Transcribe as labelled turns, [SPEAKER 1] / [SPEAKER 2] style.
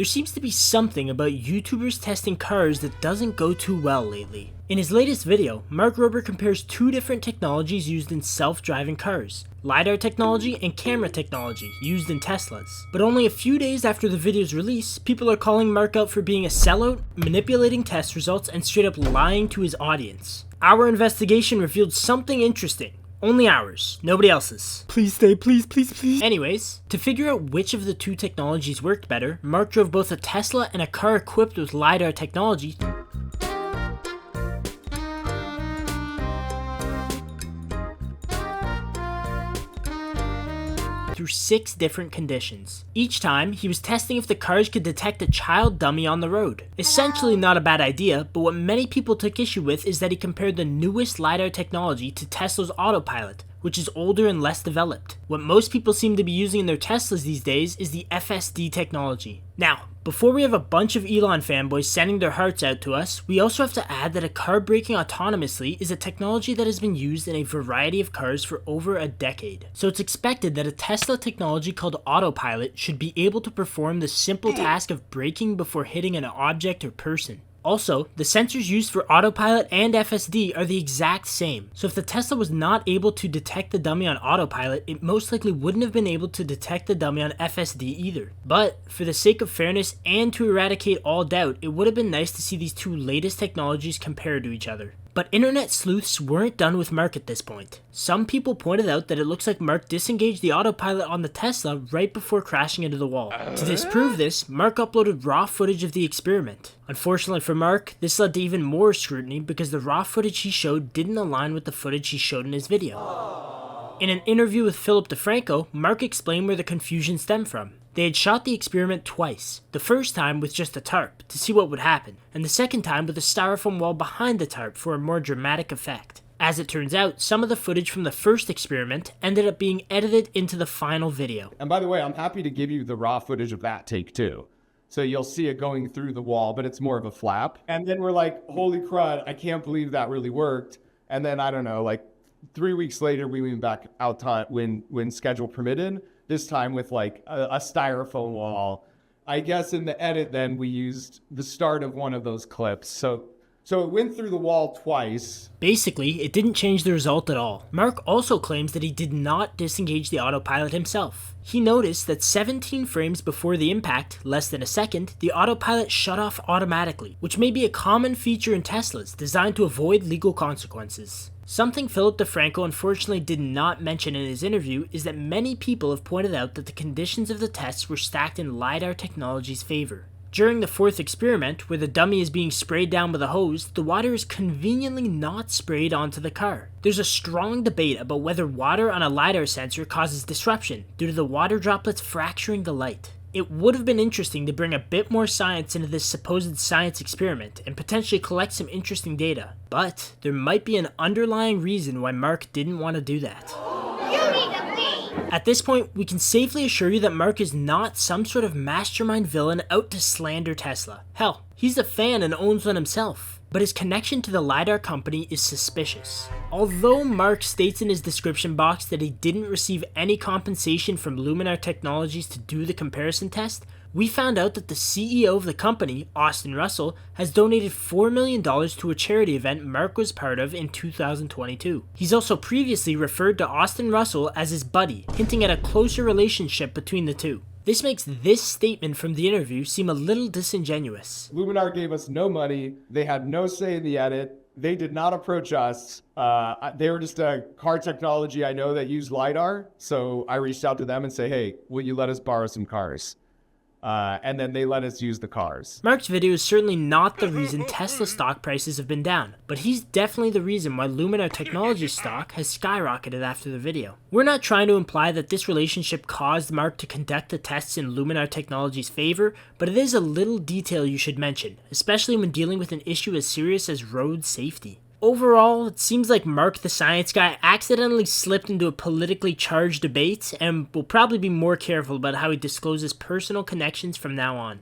[SPEAKER 1] There seems to be something about YouTubers testing cars that doesn't go too well lately. In his latest video, Mark Rober compares two different technologies used in self-driving cars: LiDAR technology and camera technology used in Teslas. But only a few days after the video's release, people are calling Mark out for being a sellout, manipulating test results, and straight up lying to his audience. Our investigation revealed something interesting. Only ours, nobody else's. Please stay, please, please, please. Anyways, to figure out which of the two technologies worked better, Mark drove both a Tesla and a car equipped with LiDAR technology through 6 different conditions. Each time, he was testing if the cars could detect a child dummy on the road. Essentially not a bad idea, but what many people took issue with is that he compared the newest LiDAR technology to Tesla's autopilot, which is older and less developed. What most people seem to be using in their Teslas these days is the FSD technology. Now, before we have a bunch of Elon fanboys sending their hearts out to us, we also have to add that a car braking autonomously is a technology that has been used in a variety of cars for over a decade. So it's expected that a Tesla technology called autopilot should be able to perform the simple task of braking before hitting an object or person. Also, the sensors used for autopilot and FSD are the exact same, so if the Tesla was not able to detect the dummy on autopilot, it most likely wouldn't have been able to detect the dummy on FSD either. But, for the sake of fairness and to eradicate all doubt, it would have been nice to see these two latest technologies compared to each other. But internet sleuths weren't done with Mark at this point. Some people pointed out that it looks like Mark disengaged the autopilot on the Tesla right before crashing into the wall. To disprove this, Mark uploaded raw footage of the experiment. Unfortunately for Mark, this led to even more scrutiny because the raw footage he showed didn't align with the footage he showed in his video. In an interview with Philip DeFranco, Mark explained where the confusion stemmed from. They had shot the experiment twice, the first time with just a tarp to see what would happen, and the second time with a styrofoam wall behind the tarp for a more dramatic effect. As it turns out, some of the footage from the first experiment ended up being edited into the final video.
[SPEAKER 2] And by the way, I'm happy to give you the raw footage of that take too. So you'll see it going through the wall, but it's more of a flap. And then we're like, holy crud, I can't believe that really worked. And then I don't know, like 3 weeks later, we went back out when schedule permitted. This time with like a styrofoam wall. I guess in the edit then we used the start of one of those clips. So it went through the wall twice.
[SPEAKER 1] Basically, it didn't change the result at all. Mark also claims that he did not disengage the autopilot himself. He noticed that 17 frames before the impact, less than a second, the autopilot shut off automatically, which may be a common feature in Teslas designed to avoid legal consequences. Something Philip DeFranco unfortunately did not mention in his interview is that many people have pointed out that the conditions of the tests were stacked in LiDAR technology's favor. During the fourth experiment, where the dummy is being sprayed down with a hose, the water is conveniently not sprayed onto the car. There's a strong debate about whether water on a LiDAR sensor causes disruption due to the water droplets fracturing the light. It would have been interesting to bring a bit more science into this supposed science experiment and potentially collect some interesting data, but there might be an underlying reason why Mark didn't want to do that. At this point, we can safely assure you that Mark is not some sort of mastermind villain out to slander Tesla. Hell, he's a fan and owns one himself. But his connection to the LiDAR company is suspicious. Although Mark states in his description box that he didn't receive any compensation from Luminar Technologies to do the comparison test, we found out that the CEO of the company, Austin Russell, has donated $4 million to a charity event Mark was part of in 2022. He's also previously referred to Austin Russell as his buddy, hinting at a closer relationship between the two. This makes this statement from the interview seem a little disingenuous.
[SPEAKER 2] Luminar gave us no money. They had no say in the edit. They did not approach us. They were just a car technology I know that used LiDAR. So I reached out to them and say, hey, will you let us borrow some cars? And then they let us use the cars.
[SPEAKER 1] Mark's video is certainly not the reason Tesla stock prices have been down, but he's definitely the reason why Luminar Technologies stock has skyrocketed after the video. We're not trying to imply that this relationship caused Mark to conduct the tests in Luminar Technologies' favor, but it is a little detail you should mention, especially when dealing with an issue as serious as road safety. Overall, it seems like Mark the Science Guy accidentally slipped into a politically charged debate and will probably be more careful about how he discloses personal connections from now on.